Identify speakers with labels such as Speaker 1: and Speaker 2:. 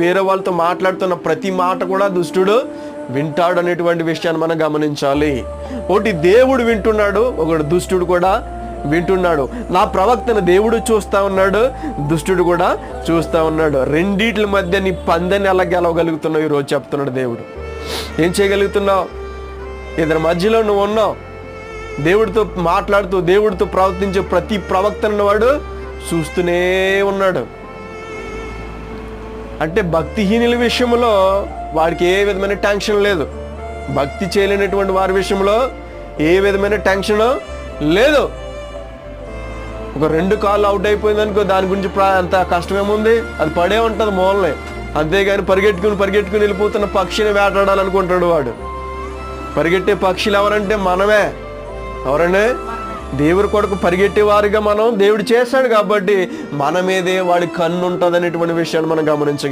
Speaker 1: వేరే వాళ్ళతో మాట్లాడుతున్న ప్రతి మాట కూడా దుష్టుడు వింటాడు అనేటువంటి విషయాన్ని మనం గమనించాలి. ఒకటి దేవుడు వింటున్నాడు, ఒకటి దుష్టుడు కూడా వింటున్నాడు. నా ప్రవక్తను దేవుడు చూస్తా ఉన్నాడు, దుష్టుడు కూడా చూస్తా ఉన్నాడు. రెండిట్ల మధ్య నీ పందెని ఎలా గెలవగలుగుతున్నావు ఈరోజు చెప్తున్నాడు దేవుడు. ఏం చేయగలుగుతున్నావు? ఇద్దరి మధ్యలో నువ్వు ఉన్నావు. దేవుడితో మాట్లాడుతూ దేవుడితో ప్రవర్తించే ప్రతి ప్రవక్తను వాడు చూస్తూనే ఉన్నాడు. అంటే భక్తిహీనుల విషయంలో వాడికి ఏ విధమైన టెన్షన్ లేదు. భక్తి చేయలేనటువంటి వారి విషయంలో ఏ విధమైన టెన్షన్ లేదు. ఒక 2 కాళ్ళు అవుట్ అయిపోయింది అనుకో, దాని గురించి అంత కష్టమేముంది, అది పడే ఉంటుంది మూలనే. అంతేగాని పరిగెట్టుకుని వెళ్ళిపోతున్న పక్షిని వేటాడాలనుకుంటాడు వాడు. పరిగెట్టే పక్షులు ఎవరంటే మనమే. ఎవరంటే దేవుడి కొరకు పరిగెట్టేవారుగా మనం దేవుడు చేశాడు కాబట్టి మన మీదే వాడి కన్ను ఉంటుంది అనేటువంటి విషయాన్ని మనం గమనించగలం.